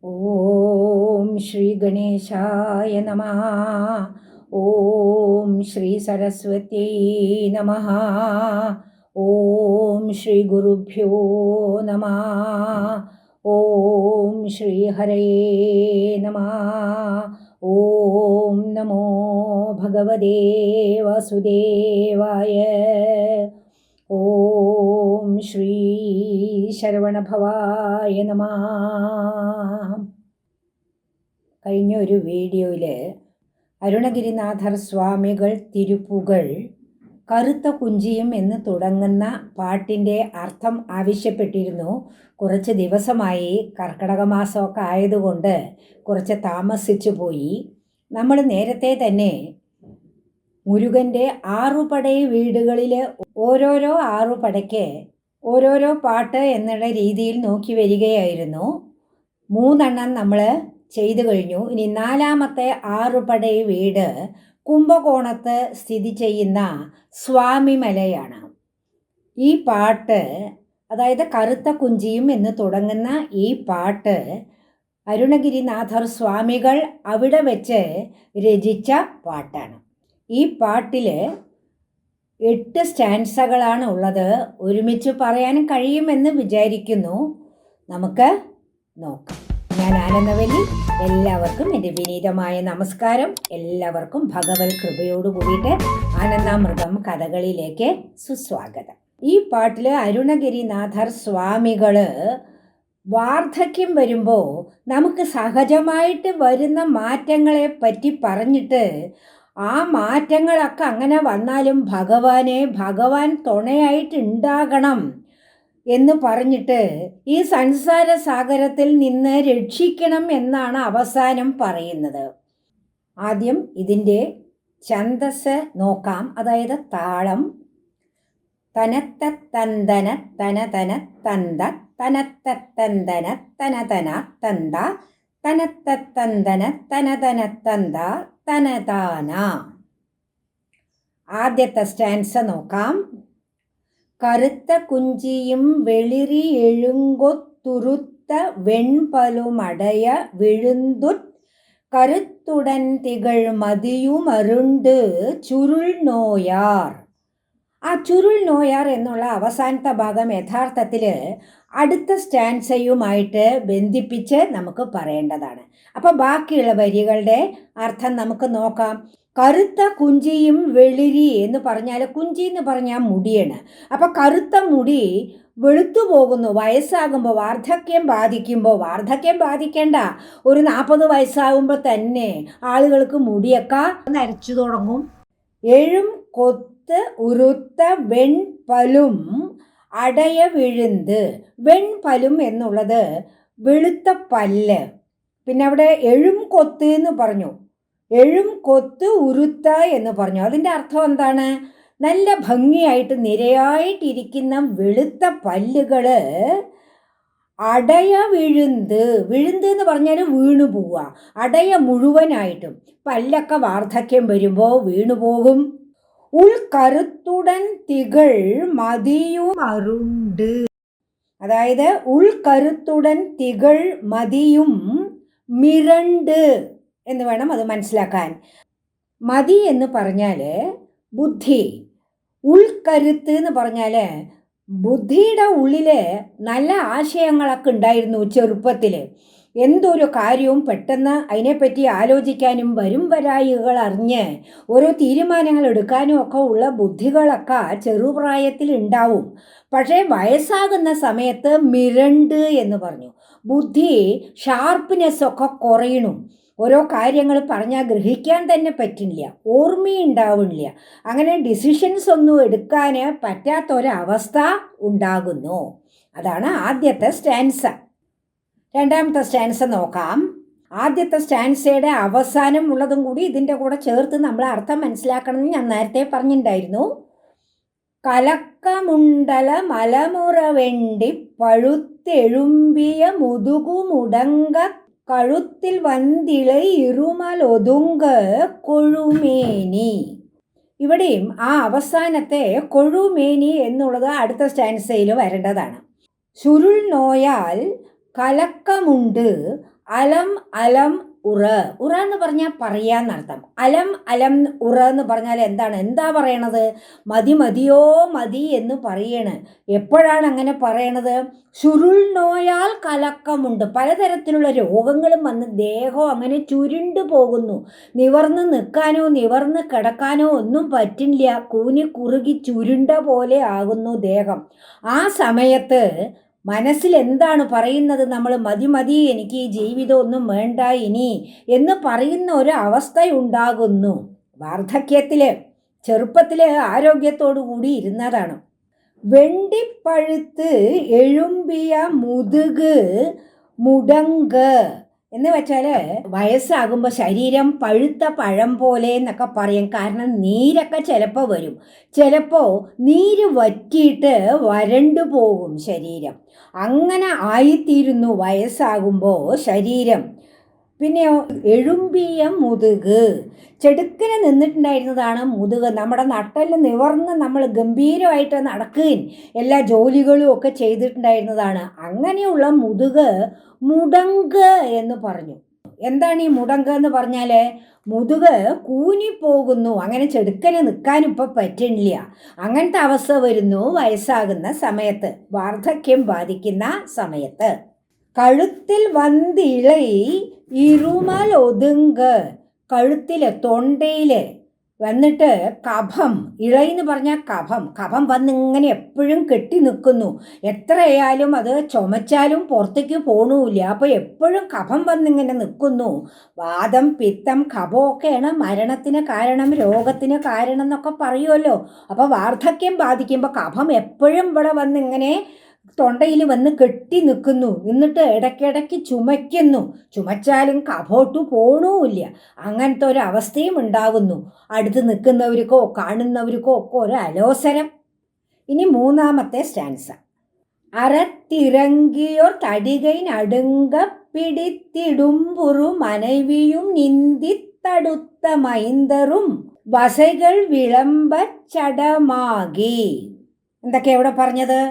ഓം ശ്രീ ഗണേശായ നമഃ. ഓം ശ്രീ സരസ്വത്യൈ നമഃ. ഓം ശ്രീ ഗുരുഭ്യോ നമഃ. ഓം ശ്രീ ഹരയേ നമഃ. ഓം നമോ ഭഗവതേ വാസുദേവായ. ഓം ശ്രീ ശരവണഭവായ നമഃ. കഴിഞ്ഞ ഒരു വീഡിയോയിൽ അരുണഗിരിനാഥർ സ്വാമികൾ തിരുപ്പുകൾ കറുത്ത കുഞ്ചിയും എന്ന് തുടങ്ങുന്ന പാട്ടിൻ്റെ അർത്ഥം ആവശ്യപ്പെട്ടിരുന്നു. കുറച്ച് ദിവസമായി കർക്കിടക മാസമൊക്കെ ആയതുകൊണ്ട് കുറച്ച് താമസിച്ചു പോയി. നമ്മൾ നേരത്തെ തന്നെ മുരുകൻ്റെ ആറുപടൈ വീടുകളിൽ ഓരോരോ ആറുപടയ്ക്ക് ഓരോരോ പാട്ട് എന്നുള്ള രീതിയിൽ നോക്കി വരികയായിരുന്നു. 3 നമ്മൾ ചെയ്തു കഴിഞ്ഞു. ഇനി 4ാമത്തെ ആറുപടൈ വീട് കുംഭകോണത്ത് സ്ഥിതി ചെയ്യുന്ന സ്വാമിമലയാണ്. ഈ പാട്ട്, അതായത് കറുത്ത കുഞ്ചിയും എന്ന് തുടങ്ങുന്ന ഈ പാട്ട് അരുണഗിരിനാഥർ സ്വാമികൾ അവിടെ വെച്ച് രചിച്ച പാട്ടാണ്. ഈ പാട്ടിൽ 8 സ്റ്റാൻസകളാണ് ഉള്ളത്. ഒരുമിച്ച് പറയാൻ കഴിയുമെന്ന് വിചാരിക്കുന്നു. നമുക്ക് നോക്കാം. ഞാൻ ആനന്ദവല്ലി. എല്ലാവർക്കും എൻ്റെ വിനീതമായ നമസ്കാരം. എല്ലാവർക്കും ഭഗവത് കൃപയോട് കൂടിയിട്ട് ആനന്ദാമൃതം കഥകളിലേക്ക് സുസ്വാഗതം. ഈ പാട്ടിൽ അരുണഗിരിനാഥർ സ്വാമികൾ വാർദ്ധക്യം വരുമ്പോൾ നമുക്ക് സഹജമായിട്ട് വരുന്ന മാറ്റങ്ങളെ പറ്റി പറഞ്ഞിട്ട് ആ മാറ്റങ്ങളൊക്കെ അങ്ങനെ വന്നാലും ഭഗവാൻ തുണയായിട്ടുണ്ടാകണം എന്ന് പറഞ്ഞിട്ട് ഈ സംസാര സാഗരത്തിൽ നിന്ന് രക്ഷിക്കണം എന്നാണ് അവസാനം പറയുന്നത്. ആദ്യം ഇതിൻ്റെ ഛന്ദസ് നോക്കാം. അതായത് താളം. തനത്തന്തന തനതന തന്ത തനത്തന്തന തനതന തന്ത തനത്തന്തന തനതന തന്ത തനതാന. ആദ്യത്തെ സ്റ്റാൻസ നോക്കാം. കറുത്ത കുഞ്ചിയും വെളിരി എഴുങ്കൊത്തുരുത്ത വെൺപലുമടയ വിഴുന്തുറ്റ് കരുത്തുടൻ തികൾ മതിയുമരുണ്ട് ചുരുൾ നോയാർ. ആ ചുരുൾ നോയാർ എന്നുള്ള അവസാനത്തെ ഭാഗം യഥാർത്ഥത്തിൽ അടുത്ത സ്റ്റാൻസയുമായിട്ട് ബന്ധിപ്പിച്ച് നമുക്ക് പറയേണ്ടതാണ്. അപ്പോൾ ബാക്കിയുള്ള വരികളുടെ അർത്ഥം നമുക്ക് നോക്കാം. കറുത്ത കുഞ്ചിയും വെളിരി എന്ന് പറഞ്ഞാൽ, കുഞ്ചി എന്ന് പറഞ്ഞാൽ മുടിയാണ്. അപ്പോൾ കറുത്ത മുടി വെളുത്തു പോകുന്നു വയസ്സാകുമ്പോൾ. വാർദ്ധക്യം ബാധിക്കേണ്ട, ഒരു 40 വയസ്സാകുമ്പോൾ തന്നെ ആളുകൾക്ക് മുടിയൊക്കെ നരച്ചു തുടങ്ങും. എഴും കൊത്ത് ഉരുത്ത വെൺപലും അടയ വിഴുന്ത്. വെൺപലും എന്നുള്ളത് വെളുത്ത പല്ല്. പിന്നെ അവിടെ എഴും കൊത്ത് എന്ന് പറഞ്ഞു, എഴും കൊത്ത് ഉരുത്ത എന്ന് പറഞ്ഞു. അതിൻ്റെ അർത്ഥം എന്താണ്? നല്ല ഭംഗിയായിട്ട് നിരയായിട്ടിരിക്കുന്ന വെളുത്ത പല്ലുകൾ അടയ വിഴുന്ത്. വിഴുന്ത് എന്ന് പറഞ്ഞാൽ വീണു പോവുക. അടയ മുഴുവനായിട്ടും. പല്ലൊക്കെ വാർദ്ധക്യം വരുമ്പോൾ വീണുപോകും. ഉൾക്കരുത്തുടൻ തികൾ മതിയും അരുണ്ട്. അതായത് ഉൾക്കരുത്തുടൻ തികൾ മതിയും മിരണ്ട് എന്ന് വേണം അത് മനസ്സിലാക്കാൻ. മതി എന്ന് പറഞ്ഞാൽ ബുദ്ധി. ഉൾക്കരുത്ത് എന്ന് പറഞ്ഞാൽ ബുദ്ധിയുടെ ഉള്ളിൽ നല്ല ആശയങ്ങളൊക്കെ ഉണ്ടായിരുന്നു ചെറുപ്പത്തിൽ. എന്തൊരു കാര്യവും പെട്ടെന്ന് അതിനെപ്പറ്റി ആലോചിക്കാനും വരും വരായികൾ അറിഞ്ഞ് ഓരോ തീരുമാനങ്ങൾ എടുക്കാനും ഒക്കെ ഉള്ള ബുദ്ധികളൊക്കെ ചെറുപ്രായത്തിൽ ഉണ്ടാവും. പക്ഷേ വയസ്സാകുന്ന സമയത്ത് മിരണ്ട് എന്ന് പറഞ്ഞു. ബുദ്ധി ഷാർപ്പ്നെസ്സൊക്കെ കുറയണം. ഓരോ കാര്യങ്ങൾ പറഞ്ഞാൽ ഗ്രഹിക്കാൻ തന്നെ പറ്റില്ല, ഓർമ്മയുണ്ടാവില്ല. അങ്ങനെ ഡിസിഷൻസ് ഒന്നും എടുക്കാൻ പറ്റാത്തൊരവസ്ഥ ഉണ്ടാകുന്നു. അതാണ് ആദ്യത്തെ സ്റ്റാൻസ. 2ാമത്തെ സ്റ്റാൻസ നോക്കാം. ആദ്യത്തെ സ്റ്റാൻസയുടെ അവസാനം ഉള്ളതും കൂടി ഇതിൻ്റെ കൂടെ ചേർത്ത് നമ്മൾ അർത്ഥം മനസ്സിലാക്കണമെന്ന് ഞാൻ നേരത്തെ പറഞ്ഞിട്ടുണ്ടായിരുന്നു. കലക്കമുണ്ടല മലമുറ വെണ്ടി പഴുത്തെഴുമ്പിയ മുതുകുമുടങ്ക കഴുത്തിൽ വന്തിളை ഇരുമലൊതുങ്ക കൊഴുമേനി. ഇവിടെയും ആ അവസാനത്തെ കൊഴുമേനി എന്നുള്ളത് അടുത്ത സ്റ്റാൻസയിൽ വരേണ്ടതാണ്. ചുരുൾ നോയാൽ കലക്കമുണ്ട് അലം അലം ഉറ. ഉറ എന്ന് പറഞ്ഞാൽ പറയാന്നർത്ഥം. അലം അലം ഉറ എന്ന് പറഞ്ഞാൽ എന്താണ്? എന്താ പറയണത്? മതി മതിയോ മതി എന്ന് പറയണ്. എപ്പോഴാണ് അങ്ങനെ പറയണത്? ചുരുൾ നോയാൽ കലക്കമുണ്ട്. പലതരത്തിലുള്ള രോഗങ്ങളും വന്ന് ദേഹം അങ്ങനെ ചുരുണ്ടു പോകുന്നു. നിവർന്ന് നിൽക്കാനോ നിവർന്ന് കിടക്കാനോ ഒന്നും പറ്റില്ല. കൂനി കുറുകി ചുരുണ്ട പോലെ ആകുന്നു ദേഹം. ആ സമയത്ത് മനസ്സിൽ എന്താണ് പറയുന്നത്? നമ്മൾ മതി മതി, എനിക്ക് ഈ ജീവിതം ഒന്നും വേണ്ട ഇനി എന്ന് പറയുന്ന ഒരു അവസ്ഥയുണ്ടാകുന്നു. വാർദ്ധക്യത്തില് ചെറുപ്പത്തില് ആരോഗ്യത്തോടു കൂടി ഇരുന്നതാണ്. വെണ്ടിപ്പഴുത്ത് എഴുമ്പിയ മുതുക് മുടങ്ക് എന്ന് വെച്ചാൽ വയസ്സാകുമ്പോൾ ശരീരം പഴുത്ത പഴം പോലെ എന്നൊക്കെ പറയും. കാരണം നീരൊക്കെ ചിലപ്പോൾ വരും, ചിലപ്പോൾ നീര് വറ്റിയിട്ട് വരണ്ടു പോകും ശരീരം. അങ്ങനെ ആയിത്തീരുന്നു വയസ്സാകുമ്പോൾ ശരീരം. പിന്നെയോ എഴുമ്പിയ മുതുക്, ചെടുക്കിന് നിന്നിട്ടുണ്ടായിരുന്നതാണ് മുതുക്. നമ്മുടെ നട്ടെല്ല് നിവർന്ന് നമ്മൾ ഗംഭീരമായിട്ട് നടക്കുകയും എല്ലാ ജോലികളും ഒക്കെ ചെയ്തിട്ടുണ്ടായിരുന്നതാണ്. അങ്ങനെയുള്ള മുതുക് മുടങ്ക് എന്ന് പറഞ്ഞു. എന്താണ് ഈ മുടങ്ക് എന്ന് പറഞ്ഞാൽ? മുതുക് കൂനിപ്പോകുന്നു. അങ്ങനെ ചെടുക്കന് നിൽക്കാനും ഇപ്പം പറ്റണില്ല. അങ്ങനത്തെ അവസ്ഥ വരുന്നു വയസ്സാകുന്ന സമയത്ത്, വാർദ്ധക്യം ബാധിക്കുന്ന സമയത്ത്. കഴുത്തിൽ വന്നിളൈ ഇരുമൽ ഒതുങ്ക്. കഴുത്തില് തൊണ്ടയില് വന്നിട്ട് കഫം, ഇളയെന്ന് പറഞ്ഞാൽ കഫം, കഫം വന്നിങ്ങനെ എപ്പോഴും കെട്ടി നിൽക്കുന്നു. എത്രയായാലും അത് ചുമച്ചാലും പുറത്തേക്ക് പോണൂല്ല. അപ്പോൾ എപ്പോഴും കഫം വന്നിങ്ങനെ നിൽക്കുന്നു. വാദം പിത്തം കഫമൊക്കെയാണ് മരണത്തിന് കാരണം, രോഗത്തിന് കാരണം എന്നൊക്കെ പറയുമല്ലോ. അപ്പോൾ വാർദ്ധക്യം ബാധിക്കുമ്പോൾ കഫം എപ്പോഴും ഇവിടെ വന്നിങ്ങനെ തൊണ്ടയിൽ വന്ന് കെട്ടി നിൽക്കുന്നു. എന്നിട്ട് ഇടയ്ക്കിടയ്ക്ക് ചുമയ്ക്കുന്നു. ചുമച്ചാലും കഫോട്ട് പോണൂല്ല. അങ്ങനത്തെ ഒരു അവസ്ഥയും ഉണ്ടാകുന്നു. അടുത്ത് നിൽക്കുന്നവർക്കോ കാണുന്നവർക്കോ ഒക്കെ ഒരു അലോസരം. ഇനി മൂന്നാമത്തെ സ്റ്റാൻസ. അറത്തിറങ്ങിയോർ തടികൈ നടുങ്ക പിടിത്തിടുമ്പുറു മനവിയും നിന്ദിത്തടുത്ത മൈന്ദറും വസൈകൾ വിളമ്പച്ചടമാകി. എന്തൊക്കെയാ ഇവിടെ പറഞ്ഞത്?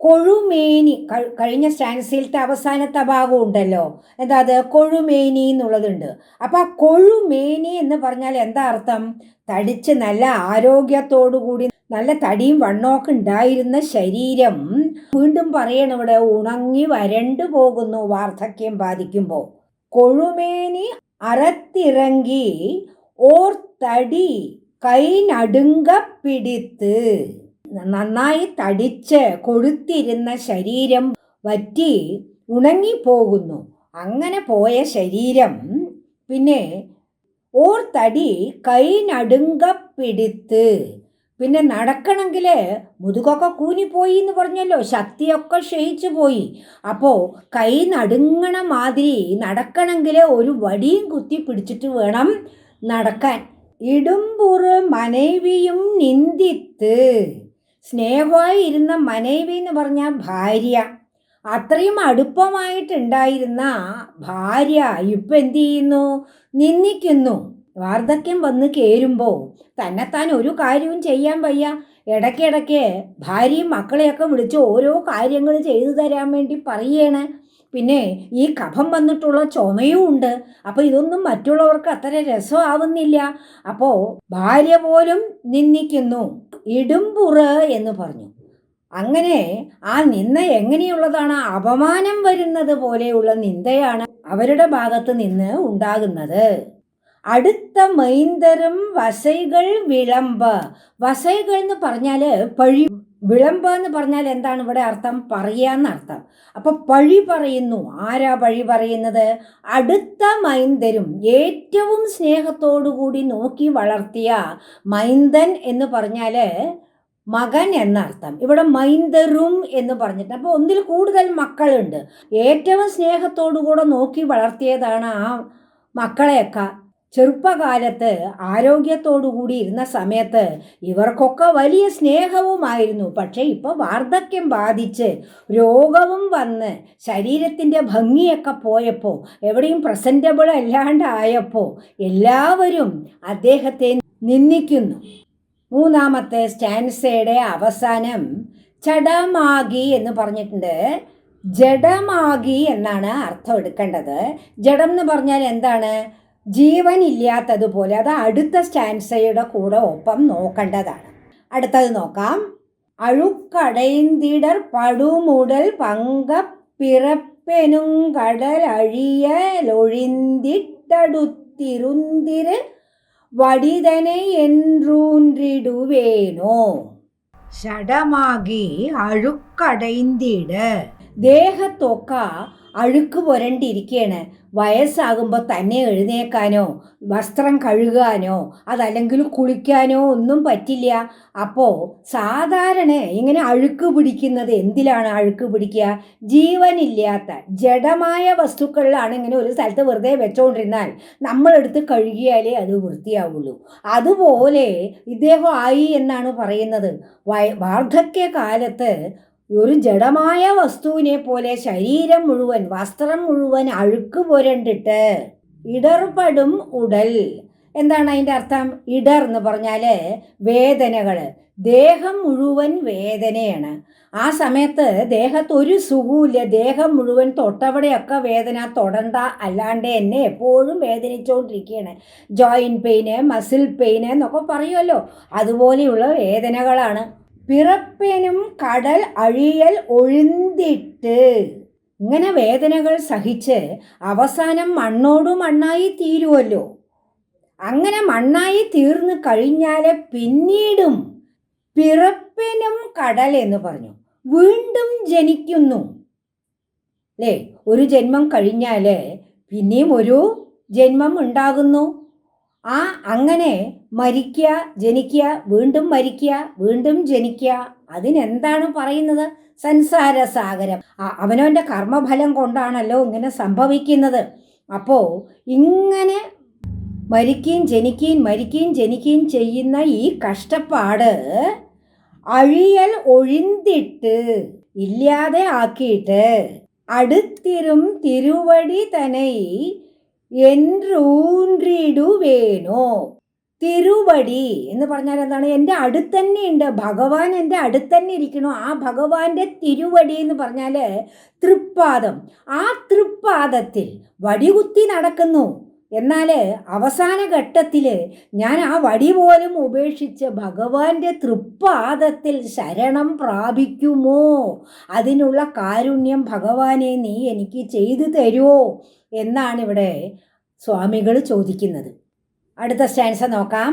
കൊഴുമേനി, കഴിഞ്ഞ സ്റ്റാൻസിലത്തെ അവസാനത്തെ ഭാഗം ഉണ്ടല്ലോ, എന്താ അത്? കൊഴുമേനി എന്നുള്ളതുണ്ട്. അപ്പം ആ കൊഴുമേനി എന്ന് പറഞ്ഞാൽ എന്താ അർത്ഥം? തടിച്ച് നല്ല ആരോഗ്യത്തോടു കൂടി നല്ല തടിയും വണ്ണമൊക്കെ ഉണ്ടായിരുന്ന ശരീരം വീണ്ടും പറയണം ഇവിടെ ഉണങ്ങി വരണ്ടു പോകുന്നു വാർദ്ധക്യം ബാധിക്കുമ്പോൾ. കൊഴുമേനി അറത്തിറങ്ങി ഓർ തടി കൈ നടുങ്ക പിടിത്ത്. നന്നായി തടിച്ച് കൊഴുത്തിരുന്ന ശരീരം വറ്റി ഉണങ്ങിപ്പോകുന്നു. അങ്ങനെ പോയ ശരീരം പിന്നെ ഓർ തടി കൈ നടുങ്ക പിടിത്ത്. പിന്നെ നടക്കണമെങ്കിൽ മുതുകൊക്കെ കൂനിപ്പോയി എന്ന് പറഞ്ഞല്ലോ, ശക്തിയൊക്കെ ക്ഷയിച്ചു പോയി. അപ്പോൾ കൈ നടുങ്ങണ മാതിരി നടക്കണമെങ്കിൽ ഒരു വടിയും കുത്തി പിടിച്ചിട്ട് വേണം നടക്കാൻ. ഇടുമ്പുറ് മനവിയും നിന്ദിത്ത്. സ്നേഹമായി ഇരുന്ന മനവി എന്ന് പറഞ്ഞാൽ ഭാര്യ, അത്രയും അടുപ്പമായിട്ടുണ്ടായിരുന്ന ഭാര്യ ഇപ്പം എന്തു ചെയ്യുന്നു? നിന്ദിക്കുന്നു. വാർദ്ധക്യം വന്ന് കയറുമ്പോൾ തന്നെത്താൻ ഒരു കാര്യവും ചെയ്യാൻ വയ്യ. ഇടയ്ക്കിടയ്ക്ക് ഭാര്യയും മക്കളെയൊക്കെ വിളിച്ച് ഓരോ കാര്യങ്ങൾ ചെയ്തു തരാൻ വേണ്ടി പറയാണ്. പിന്നെ ഈ കഫം വന്നിട്ടുള്ള ചുമയും ഉണ്ട്. അപ്പോൾ ഇതൊന്നും മറ്റുള്ളവർക്ക് അത്ര രസമാവുന്നില്ല. അപ്പോൾ ഭാര്യ പോലും നിന്ദിക്കുന്നു. ഇടുമ്പുറ് എന്ന് പറഞ്ഞു. അങ്ങനെ ആ നിന്ദ എങ്ങനെയുള്ളതാണ്? അപമാനം വരുന്നത് പോലെയുള്ള നിന്ദയാണ് അവരുടെ ഭാഗത്ത് നിന്ന് ഉണ്ടാകുന്നത്. അടുത്ത മൈന്ദരും വസൈകൾ വിളമ്പ്. വസൈകൾ എന്ന് പറഞ്ഞാൽ പഴി, വിളമ്പ് എന്ന് പറഞ്ഞാൽ എന്താണ് ഇവിടെ അർത്ഥം? പറയാന്നർത്ഥം. അപ്പൊ പഴി പറയുന്നു. ആരാ പഴി പറയുന്നത്? അടുത്ത മൈന്ദരും, ഏറ്റവും സ്നേഹത്തോടു കൂടി നോക്കി വളർത്തിയ. മൈന്ദൻ എന്ന് പറഞ്ഞാൽ മകൻ എന്നർത്ഥം. ഇവിടെ മൈന്ദറും എന്ന് പറഞ്ഞിട്ട് അപ്പോൾ ഒന്നിൽ കൂടുതൽ മക്കളുണ്ട്. ഏറ്റവും സ്നേഹത്തോടു കൂടെ നോക്കി വളർത്തിയതാണ് ആ മക്കളെയൊക്കെ. ചെറുപ്പകാലത്ത് ആരോഗ്യത്തോടു കൂടി ഇരുന്ന സമയത്ത് ഇവർക്കൊക്കെ വലിയ സ്നേഹവുമായിരുന്നു. പക്ഷേ ഇപ്പോൾ വാർദ്ധക്യം ബാധിച്ച് രോഗവും വന്ന് ശരീരത്തിൻ്റെ ഭംഗിയൊക്കെ പോയപ്പോൾ, എവിടെയും പ്രസൻറ്റബിൾ അല്ലാണ്ടായപ്പോൾ എല്ലാവരും അദ്ദേഹത്തെ നിന്ദിക്കുന്നു. മൂന്നാമത്തെ സ്റ്റാൻസയുടെ അവസാനം ചടമാകി എന്ന് പറഞ്ഞിട്ടുണ്ട്. ജഡമാകി എന്നാണ് അർത്ഥം എടുക്കേണ്ടത്. ജഡം എന്ന് പറഞ്ഞാൽ എന്താണ്? ജീവൻ ഇല്ലാത്തതുപോലെ. അത് അടുത്ത സ്റ്റാൻസയുടെ കൂടെ ഒപ്പം നോക്കേണ്ടതാണ്. അടുത്തത് നോക്കാം. അഴുക്കടൈന്തിടർ പടുമുടൽ പങ്ക പിറപ്പെനുങ്കടൽ അഴിയലൊഴിന്തിട്ടടുത്തിരുന്തിര് വടിതനെ என்றூன்றிடுவேனோ. ഷഡമാകി അഴുക്കടൈന്തിട്. ദേഹത്തൊക്കെ അഴുക്ക് പുരണ്ടിരിക്കുകയാണ്. വയസ്സാകുമ്പോൾ തന്നെ എഴുന്നേക്കാനോ വസ്ത്രം കഴുകാനോ അതല്ലെങ്കിൽ കുളിക്കാനോ ഒന്നും പറ്റില്ല. അപ്പോൾ സാധാരണ ഇങ്ങനെ അഴുക്ക് പിടിക്കുന്നത് എന്തിലാണ് അഴുക്ക് പിടിക്കുക? ജീവനില്ലാത്ത ജഡമായ വസ്തുക്കളിലാണ് ഇങ്ങനെ ഒരു സ്ഥലത്ത് വെറുതെ വെച്ചോണ്ടിരുന്നാൽ നമ്മളെടുത്ത് കഴുകിയാലേ അത് വൃത്തിയാവുള്ളൂ. അതുപോലെ ഇദ്ദേഹം ആയി എന്നാണ് പറയുന്നത്. വാർദ്ധക്യകാലത്ത് ഒരു ജഡമായ വസ്തുവിനെ പോലെ ശരീരം മുഴുവൻ വസ്ത്രം മുഴുവൻ അഴുക്ക് പുരണ്ടിട്ട് ഇടർപടും ഉടൽ. എന്താണ് അതിൻ്റെ അർത്ഥം? ഇടർ എന്ന് പറഞ്ഞാൽ വേദനകൾ. ദേഹം മുഴുവൻ വേദനയാണ്. ആ സമയത്ത് ദേഹത്ത് ഒരു സുഖമില്ല. ദേഹം മുഴുവൻ തൊട്ടവിടെയൊക്കെ വേദന. തൊടണ്ട, അല്ലാണ്ട് എന്നെ എപ്പോഴും വേദനിച്ചുകൊണ്ടിരിക്കുകയാണ്. ജോയിൻറ്റ് പെയിന്, മസിൽ പെയിന് എന്നൊക്കെ പറയുമല്ലോ, അതുപോലെയുള്ള വേദനകളാണ്. പിറപ്പിനും കടൽ അഴിയൽ ഒഴിന്തിട്ട്. ഇങ്ങനെ വേദനകൾ സഹിച്ച് അവസാനം മണ്ണോടു മണ്ണായി തീരുമല്ലോ. അങ്ങനെ മണ്ണായി തീർന്നു കഴിഞ്ഞാൽ പിന്നീടും പിറപ്പിനും കടൽ എന്ന് പറഞ്ഞു വീണ്ടും ജനിക്കുന്നു അല്ലേ? ഒരു ജന്മം കഴിഞ്ഞാൽ പിന്നെയും ഒരു ജന്മം ഉണ്ടാകുന്നു. അങ്ങനെ മരിക്കുക, ജനിക്കുക, വീണ്ടും മരിക്കുക, വീണ്ടും ജനിക്കുക. അതിനെന്താണ് പറയുന്നത്? സംസാരസാഗരം. അവനവൻ്റെ കർമ്മഫലം കൊണ്ടാണല്ലോ ഇങ്ങനെ സംഭവിക്കുന്നത്. അപ്പോൾ ഇങ്ങനെ മരിക്കുകയും ജനിക്കുകയും മരിക്കുകയും ജനിക്കുകയും ചെയ്യുന്ന ഈ കഷ്ടപ്പാട് അഴിയൽ ഒഴിന്തിട്ട് ഇല്ലാതെ ആക്കിയിട്ട് അടുത്തിരും തിരുവടി തനൈ என்றூன்றிடுவேனோ. തിരുവടി എന്ന് പറഞ്ഞാൽ എന്താണ്? എൻ്റെ അടുത്തന്നെ ഉണ്ട് ഭഗവാൻ, എൻ്റെ അടുത്തന്നെ ഇരിക്കണു. ആ ഭഗവാന്റെ തിരുവടി എന്ന് പറഞ്ഞാൽ തൃപ്പാദം. ആ തൃപ്പാദത്തിൽ വടികുത്തി നടക്കുന്നു. എന്നാൽ അവസാന ഘട്ടത്തിൽ ഞാൻ ആ വടി പോലും ഉപേക്ഷിച്ച് ഭഗവാന്റെ തൃപ്പാദത്തിൽ ശരണം പ്രാപിക്കുമോ? അതിനുള്ള കാരുണ്യം ഭഗവാനെ നീ എനിക്ക് ചെയ്തു തരുമോ എന്നാണ് ഇവിടെ സ്വാമികൾ ചോദിക്കുന്നത്. അടുത്ത സ്റ്റാൻസ നോക്കാം.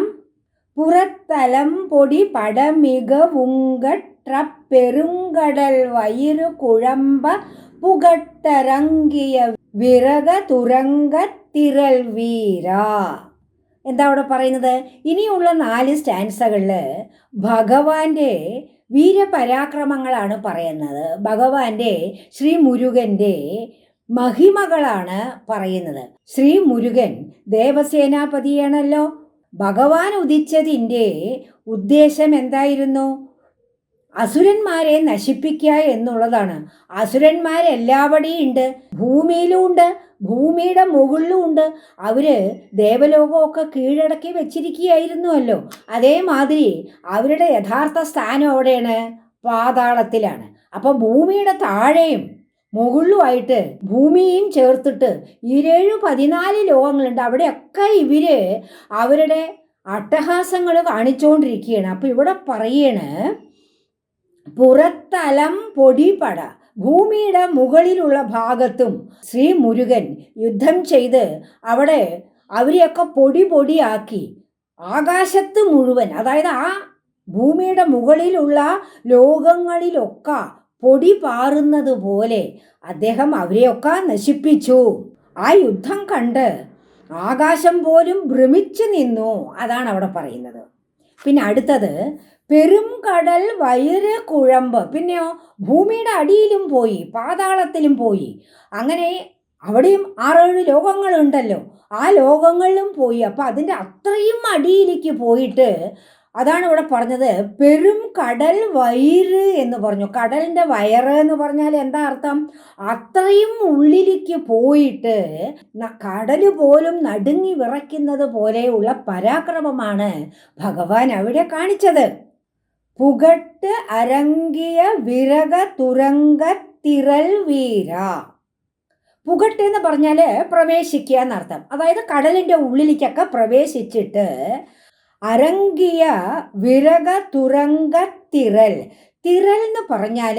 പുറത്തലം പൊടി പടമികവുങ്കട്ര പെരുങ്കടൽ വയിരു കുഴമ്പ പുകട്ടറങ്ങിയ വിറക തുരങ്കത്തിരൽ വീര. എന്താ അവിടെ പറയുന്നത്? ഇനിയുള്ള 4 സ്റ്റാൻസകളിൽ ഭഗവാന്റെ വീരപരാക്രമങ്ങളാണ് പറയുന്നത്. ഭഗവാന്റെ ശ്രീ മുരുകൻ്റെ മഹിമകളാണ് പറയുന്നത്. ശ്രീ മുരുകൻ ദേവസേനാപതിയാണല്ലോ. ഭഗവാൻ ഉദിച്ചതിൻ്റെ ഉദ്ദേശം എന്തായിരുന്നു? അസുരന്മാരെ നശിപ്പിക്കുക എന്നുള്ളതാണ്. അസുരന്മാരെല്ലാവിടെയും ഉണ്ട്. ഭൂമിയിലും ഉണ്ട്, ഭൂമിയുടെ മുകളിലും ഉണ്ട്. അവര് ദേവലോകമൊക്കെ കീഴടക്കി വെച്ചിരിക്കുകയായിരുന്നുവല്ലോ. അതേമാതിരി അവരുടെ യഥാർത്ഥ സ്ഥാനം എവിടെയാണ്? പാതാളത്തിലാണ്. അപ്പം ഭൂമിയുടെ താഴെയും മുകളിലുമായിട്ട് ഭൂമിയും ചേർത്തിട്ട് 14 ലോകങ്ങളുണ്ട്. അവിടെയൊക്കെ ഇവര് അവരുടെ അട്ടഹാസങ്ങൾ കാണിച്ചുകൊണ്ടിരിക്കുകയാണ്. അപ്പം ഇവിടെ പറയണ് പുറത്തലം പൊടിപട, ഭൂമിയുടെ മുകളിലുള്ള ഭാഗത്തും ശ്രീ മുരുകൻ യുദ്ധം ചെയ്ത് അവിടെ അവരെയൊക്കെ പൊടിയാക്കി ആകാശത്ത് മുഴുവൻ, അതായത് ആ ഭൂമിയുടെ മുകളിലുള്ള ലോകങ്ങളിലൊക്കെ പൊടി പാറുന്നത് പോലെ അദ്ദേഹം അവരെയൊക്കെ നശിപ്പിച്ചു. ആ യുദ്ധം കണ്ട് ആകാശം പോലും ഭ്രമിച്ചു നിന്നു. അതാണ് അവിടെ പറയുന്നത്. പിന്നെ അടുത്തത് പെരുംകടൽ വയറ് കുഴമ്പ്. പിന്നെയോ ഭൂമിയുടെ അടിയിലും പോയി, പാതാളത്തിലും പോയി. അങ്ങനെ അവിടെയും 6-7 ലോകങ്ങളുണ്ടല്ലോ. ആ ലോകങ്ങളിലും പോയി. അപ്പം അതിൻ്റെ അത്രയും അടിയിലേക്ക് പോയിട്ട് അതാണ് ഇവിടെ പറഞ്ഞത്. പെരും കടൽ വയറ് എന്ന് പറഞ്ഞു. കടലിൻ്റെ വയറ് എന്ന് പറഞ്ഞാൽ എന്താ അർത്ഥം? അത്രയും ഉള്ളിലേക്ക് പോയിട്ട് കടൽ പോലും നടുങ്ങി വിറയ്ക്കുന്നത് പോലെയുള്ള പരാക്രമമാണ് ഭഗവാൻ അവിടെ കാണിച്ചത്. പുകട്ട് അരങ്ങിയ വിറക തുരങ്ക തിറൽ വീര. പുകട്ട് എന്ന് പറഞ്ഞാൽ പ്രവേശിക്കുക എന്നർത്ഥം. അതായത് കടലിൻ്റെ ഉള്ളിലേക്കൊക്കെ പ്രവേശിച്ചിട്ട് അരങ്കിയ വിരക തുരങ്കത്തിറൽ. തിറൽ എന്ന് പറഞ്ഞാൽ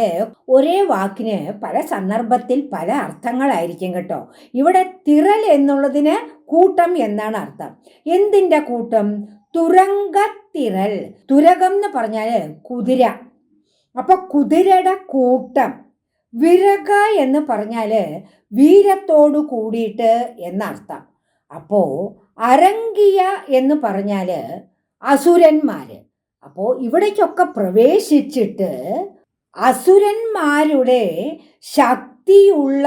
ഒരേ വാക്കിന് പല സന്ദർഭത്തിൽ പല അർത്ഥങ്ങളായിരിക്കും കേട്ടോ. ഇവിടെ തിറൽ എന്നുള്ളതിന് കൂട്ടം എന്നാണ് അർത്ഥം. എന്തിൻ്റെ കൂട്ടം? തുരങ്കത്തിറൽ. തുരകം എന്ന് പറഞ്ഞാൽ കുതിര, അപ്പൊ കുതിരയുടെ കൂട്ടം. വിരക എന്ന് പറഞ്ഞാൽ വീരത്തോടു കൂടിയിട്ട് എന്നർത്ഥം. അപ്പോ അരങ്കിയ എന്ന് പറഞ്ഞാൽ അസുരന്മാര്. അപ്പോൾ ഇവിടേക്കൊക്കെ പ്രവേശിച്ചിട്ട് അസുരന്മാരുടെ ശക്തിയുള്ള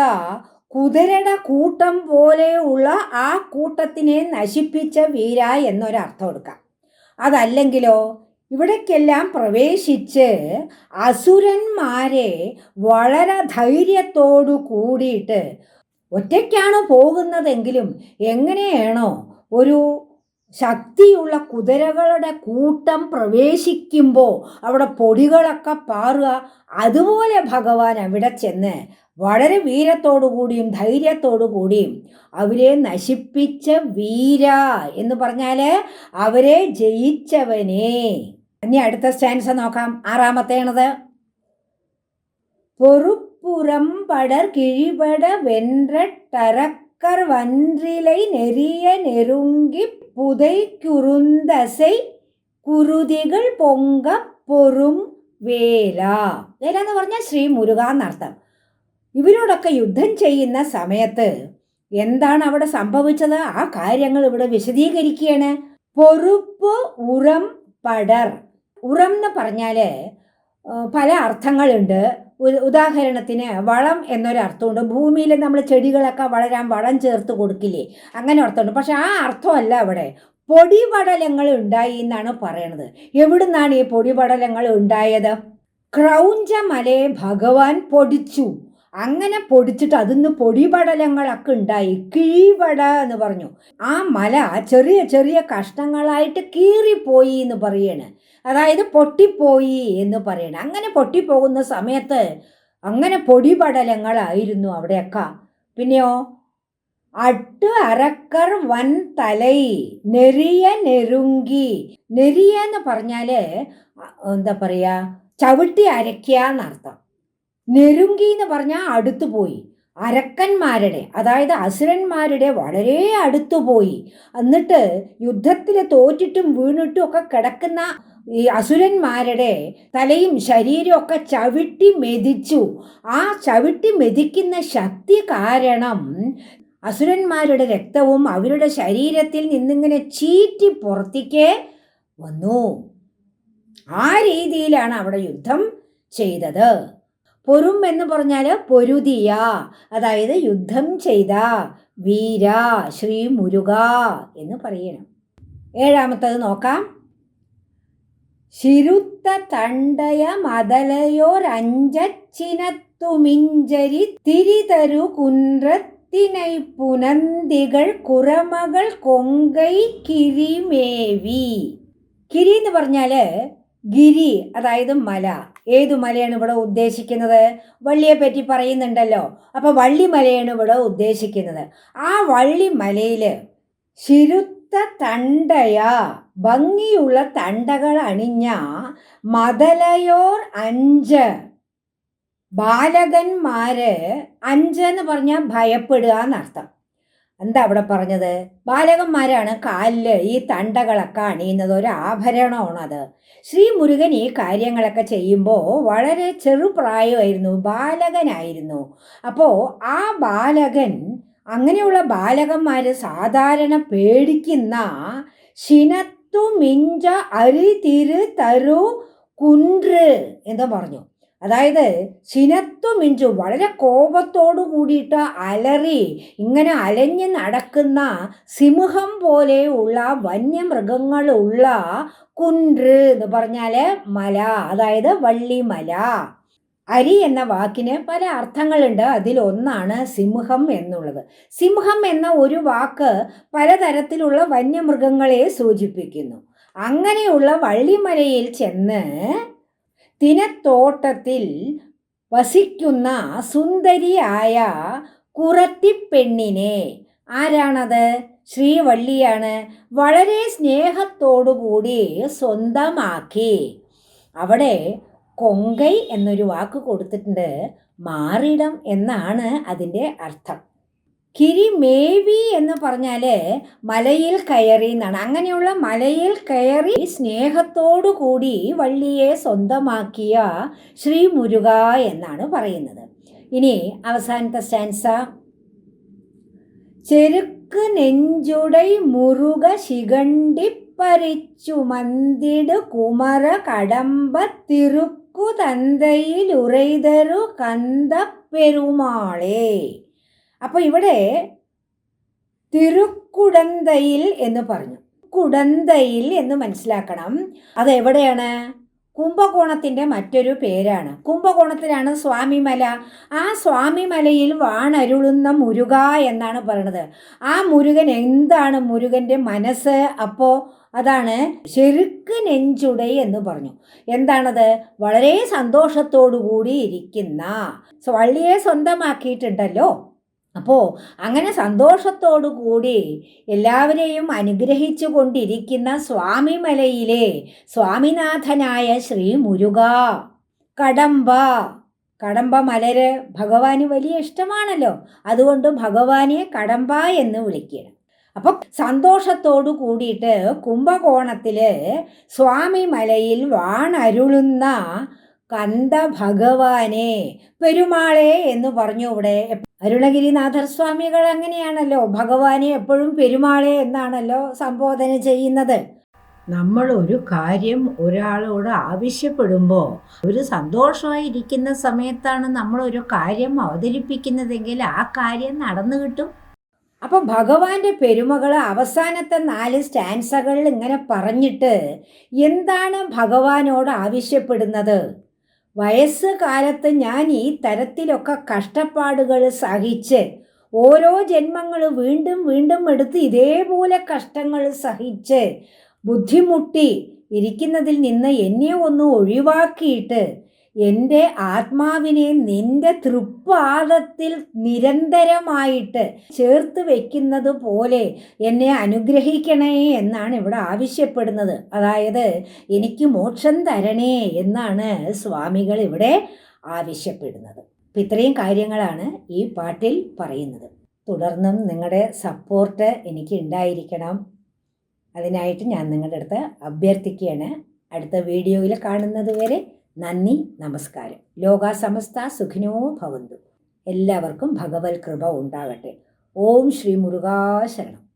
കുതിരയുടെ കൂട്ടം പോലെയുള്ള ആ കൂട്ടത്തിനെ നശിപ്പിച്ച വീര എന്നൊരർത്ഥം എടുക്കാം. അതല്ലെങ്കിലോ ഇവിടേക്കെല്ലാം പ്രവേശിച്ച് അസുരന്മാരെ വളരെ ധൈര്യത്തോടു കൂടിയിട്ട്, ഒറ്റയ്ക്കാണ് പോകുന്നതെങ്കിലും എങ്ങനെയാണോ ഒരു ശക്തിയുള്ള കുതിരകളുടെ കൂട്ടം പ്രവേശിക്കുമ്പോൾ അവിടെ പൊടികളൊക്കെ പാറുക, അതുപോലെ ഭഗവാൻ അവിടെ ചെന്ന് വളരെ വീരത്തോടു കൂടിയും ധൈര്യത്തോടു കൂടിയും അവരെ നശിപ്പിച്ച വീര എന്ന് പറഞ്ഞാൽ അവരെ ജയിച്ചവനെ. ഇനി അടുത്ത സ്റ്റാൻസ് നോക്കാം. ആറാമത്തേണത്. പൊറുപ്പുറം പടർ കിഴിപട വെன்றട്ടരക്കർ വൻറിலை நெறிய நெருங்கி புதை കുറുന്തസൈ കുരുതികൾ പൊങ്ക പൊറും വേല. വേല എന്ന് പറഞ്ഞാൽ ശ്രീ മുരുക എന്നർത്ഥം. ഇവരോടൊക്കെ യുദ്ധം ചെയ്യുന്ന സമയത്ത് എന്താണ് അവിടെ സംഭവിച്ചത്? ആ കാര്യങ്ങൾ ഇവിടെ വിശദീകരിക്കുകയാണ്. പൊറുപ്പ് ഉറം പടർ. ഉറം എന്ന് പറഞ്ഞാൽ പല അർത്ഥങ്ങളുണ്ട്. ഉദാഹരണത്തിന് വളം എന്നൊരർത്ഥമുണ്ട്. ഭൂമിയിൽ നമ്മൾ ചെടികളൊക്കെ വളരാൻ വളം ചേർത്ത് കൊടുക്കില്ലേ, അങ്ങനെ അർത്ഥമുണ്ട്. പക്ഷെ ആ അർത്ഥമല്ല അവിടെ. പൊടിപടലങ്ങൾ ഉണ്ടായി എന്നാണ് പറയണത്. എവിടുന്നാണ് ഈ പൊടിപടലങ്ങൾ ഉണ്ടായത്? ക്രൗഞ്ചമലയെ ഭഗവാൻ പൊടിച്ചു. അങ്ങനെ പൊടിച്ചിട്ട് അതിന്ന് പൊടിപടലങ്ങളൊക്കെ ഉണ്ടായി. കിഴിപട എന്ന് പറഞ്ഞു. ആ മല ചെറിയ ചെറിയ കഷ്ണങ്ങളായിട്ട് കീറിപ്പോയി എന്ന് പറയണ്. അതായത് പൊട്ടിപ്പോയി എന്ന് പറയണം. അങ്ങനെ പൊട്ടിപ്പോകുന്ന സമയത്ത് അങ്ങനെ പൊടിപടലങ്ങളായിരുന്നു അവിടെയൊക്കെ. പിന്നെയോ അട്ട് അരക്കർ വൻ തലൈ നെറിയ നെരുങ്കി. നെറിയ എന്ന് പറഞ്ഞാൽ എന്താ പറയുക, ചവിട്ടി അരയ്ക്കുക എന്നർത്ഥം. നെരുങ്കി എന്ന് പറഞ്ഞാൽ അടുത്തു പോയി. അരക്കന്മാരുടെ, അതായത് അസുരന്മാരുടെ വളരെ അടുത്തു പോയി. എന്നിട്ട് യുദ്ധത്തിൽ തോറ്റിട്ടും വീണിട്ടും ഒക്കെ കിടക്കുന്ന ഈ അസുരന്മാരുടെ തലയും ശരീരവും ഒക്കെ ചവിട്ടി മെതിച്ചു. ആ ചവിട്ടി മെതിക്കുന്ന ശക്തി കാരണം അസുരന്മാരുടെ രക്തവും അവരുടെ ശരീരത്തിൽ നിന്നിങ്ങനെ ചീറ്റി പുറത്തേക്ക് വന്നു. ആ രീതിയിലാണ് അവിടെ യുദ്ധം ചെയ്തത്. പൊറും എന്ന് പറഞ്ഞാൽ പൊരുതിയ, അതായത് യുദ്ധം ചെയ്ത വീര ശ്രീ മുരുക എന്ന് പറയണം. ഏഴാമത്തത് നോക്കാം. ശിരുത്ത തണ്ടയ മതലയോരഞ്ചിനത്തുമിഞ്ചരി തിരിതരു കുன்றത്തിനൈ പുനന്തികൾ കുറമകൾ കൊങ്കൈ കിരിമേവി. കിരി എന്ന് പറഞ്ഞാൽ ഗിരി, അതായത് മല. ഏതു മലയാണ് ഇവിടെ ഉദ്ദേശിക്കുന്നത്? വള്ളിയെ പറ്റി പറയുന്നുണ്ടല്ലോ. അപ്പൊ വള്ളിമലയാണ് ഇവിടെ ഉദ്ദേശിക്കുന്നത്. ആ വള്ളിമലയിൽ ശിരുത്ത തണ്ടയ, ഭംഗിയുള്ള തണ്ടകൾ അണിഞ്ഞ മതലയോർ 5 ബാലകന്മാര്. 5 എന്ന് പറഞ്ഞാൽ ഭയപ്പെടുക എന്നർത്ഥം. എന്താ അവിടെ പറഞ്ഞത്? ബാലകന്മാരാണ് കാലിൽ ഈ തണ്ടകളൊക്കെ അണിയുന്നത്. ഒരു ആഭരണമാണത്. ശ്രീ മുരുകൻ ഈ കാര്യങ്ങളൊക്കെ ചെയ്യുമ്പോൾ വളരെ ചെറുപ്രായമായിരുന്നു, ബാലകനായിരുന്നു. അപ്പോൾ ആ ബാലകൻ, അങ്ങനെയുള്ള ബാലകന്മാർ സാധാരണ പേടിക്കുന്ന ശിനത്തു മിഞ്ച അരി തിരു തരു കുன்று എന്ന് പറഞ്ഞു. അതായത് ശിനത്തു മിഞ്ചു, വളരെ കോപത്തോടു കൂടിയിട്ട് അലറി ഇങ്ങനെ അലഞ്ഞ് നടക്കുന്ന സിംഹം പോലെയുള്ള വന്യമൃഗങ്ങളുള്ള കുன்று എന്ന് പറഞ്ഞാൽ മല, അതായത് വള്ളിമല. അരി എന്ന വാക്കിന് പല അർത്ഥങ്ങളുണ്ട്. അതിലൊന്നാണ് സിംഹം എന്നുള്ളത്. സിംഹം എന്ന ഒരു വാക്ക് പലതരത്തിലുള്ള വന്യമൃഗങ്ങളെ സൂചിപ്പിക്കുന്നു. അങ്ങനെയുള്ള വള്ളിമലയിൽ ചെന്ന് തിനത്തോട്ടത്തിൽ വസിക്കുന്ന സുന്ദരിയായ കുറത്തിപ്പെണ്ണിനെ, ആരാണത്? ശ്രീവള്ളിയാണ്, വളരെ സ്നേഹത്തോടുകൂടി സ്വന്തമാക്കി. അവിടെ കൊങ്കൈ എന്നൊരു വാക്ക് കൊടുത്തിട്ടുണ്ട്. മാറിടം എന്നാണ് അതിൻ്റെ അർത്ഥം. കിരിമേവി എന്ന് പറഞ്ഞാൽ മലയിൽ കയറി എന്നാണ്. അങ്ങനെയുള്ള മലയിൽ കയറി സ്നേഹത്തോടു കൂടി വള്ളിയെ സ്വന്തമാക്കിയ ശ്രീ മുരുക എന്നാണ് പറയുന്നത്. ഇനി അവസാനത്തെ സ്റ്റാൻസ. ചെരുക്ക് നെഞ്ചുടൈ മുറുക ശിഖണ്ഡി പരിച്ചു മന്തിട് കുമര കടമ്പ തിരുക്കു തന്തയിൽ ഉറൈതരു കന്ത പെരുമാളേ. അപ്പോൾ ഇവിടെ തിരുക്കുടന്തയിൽ എന്ന് പറഞ്ഞു. കുടന്തയിൽ എന്ന് മനസ്സിലാക്കണം. അത് എവിടെയാണ്? കുംഭകോണത്തിൻ്റെ മറ്റൊരു പേരാണ്. കുംഭകോണത്തിലാണ് സ്വാമിമല. ആ സ്വാമിമലയിൽ വാണരുളുന്ന മുരുക എന്നാണ് പറയുന്നത്. ആ മുരുകൻ എന്താണ്? മുരുകൻ്റെ മനസ്സ്. അപ്പോൾ അതാണ് ചെറുക്ക് നെഞ്ചുടൈ എന്ന് പറഞ്ഞു. എന്താണത്? വളരെ സന്തോഷത്തോടു കൂടി ഇരിക്കുന്ന, വള്ളിയെ സ്വന്തമാക്കിയിട്ടുണ്ടല്ലോ. അപ്പോൾ അങ്ങനെ സന്തോഷത്തോടു കൂടി എല്ലാവരെയും അനുഗ്രഹിച്ചു കൊണ്ടിരിക്കുന്ന സ്വാമിമലയിലെ സ്വാമിനാഥനായ ശ്രീ മുരുക. കടമ്പ മലര് ഭഗവാന് വലിയ ഇഷ്ടമാണല്ലോ. അതുകൊണ്ട് ഭഗവാനെ കടമ്പ എന്ന് വിളിക്കണം. അപ്പം സന്തോഷത്തോടു കൂടിയിട്ട് കുംഭകോണത്തിൽ സ്വാമിമലയിൽ വാണരുളുന്ന കന്ത ഭഗവാനെ, പെരുമാളെ എന്ന് പറഞ്ഞു. ഇവിടെ അരുണഗിരിനാഥർ സ്വാമികൾ അങ്ങനെയാണല്ലോ, ഭഗവാനെ എപ്പോഴും പെരുമാളെ എന്നാണല്ലോ സംബോധന ചെയ്യുന്നത്. നമ്മൾ ഒരു കാര്യം ഒരാളോട് ആവശ്യപ്പെടുമ്പോൾ ഒരു സന്തോഷമായിരിക്കുന്ന സമയത്താണ് നമ്മളൊരു കാര്യം അവതരിപ്പിക്കുന്നതെങ്കിൽ ആ കാര്യം നടന്നു കിട്ടും. അപ്പം ഭഗവാന്റെ പെരുമകൾ അവസാനത്തെ 4 സ്റ്റാൻസകളിൽ ഇങ്ങനെ പറഞ്ഞിട്ട് എന്താണ് ഭഗവാനോട് ആവശ്യപ്പെടുന്നത്? വയസ്സ് കാലത്ത് ഞാൻ ഈ തരത്തിലൊക്കെ കഷ്ടപ്പാടുകൾ സഹിച്ച് ഓരോ ജന്മങ്ങൾ വീണ്ടും വീണ്ടും എടുത്ത് ഇതേപോലെ കഷ്ടങ്ങൾ സഹിച്ച് ബുദ്ധിമുട്ടി ഇരിക്കുന്നതിൽ നിന്ന് എന്നെ ഒന്ന് ഒഴിവാക്കിയിട്ട് എൻ്റെ ആത്മാവിനെ നിന്റെ തൃപ്പാദത്തിൽ നിരന്തരമായിട്ട് ചേർത്ത് വയ്ക്കുന്നത് പോലെ എന്നെ അനുഗ്രഹിക്കണേ എന്നാണ് ഇവിടെ ആവശ്യപ്പെടുന്നത്. അതായത് എനിക്ക് മോക്ഷം തരണേ എന്നാണ് സ്വാമികൾ ഇവിടെ ആവശ്യപ്പെടുന്നത്. അപ്പം ഇത്രയും കാര്യങ്ങളാണ് ഈ പാട്ടിൽ പറയുന്നത്. തുടർന്നും നിങ്ങളുടെ സപ്പോർട്ട് എനിക്ക് ഉണ്ടായിരിക്കണം. അതിനായിട്ട് ഞാൻ നിങ്ങളുടെ അടുത്ത് അഭ്യർത്ഥിക്കുകയാണ്. അടുത്ത വീഡിയോയിൽ കാണുന്നത് വരെ നന്ദി, നമസ്കാരം. ലോകാ സമസ്ത സുഖിനോ ഭവന്തു. എല്ലാവർക്കും ഭഗവത് കൃപ ഉണ്ടാകട്ടെ. ഓം ശ്രീ മുരുകാ ശരണം.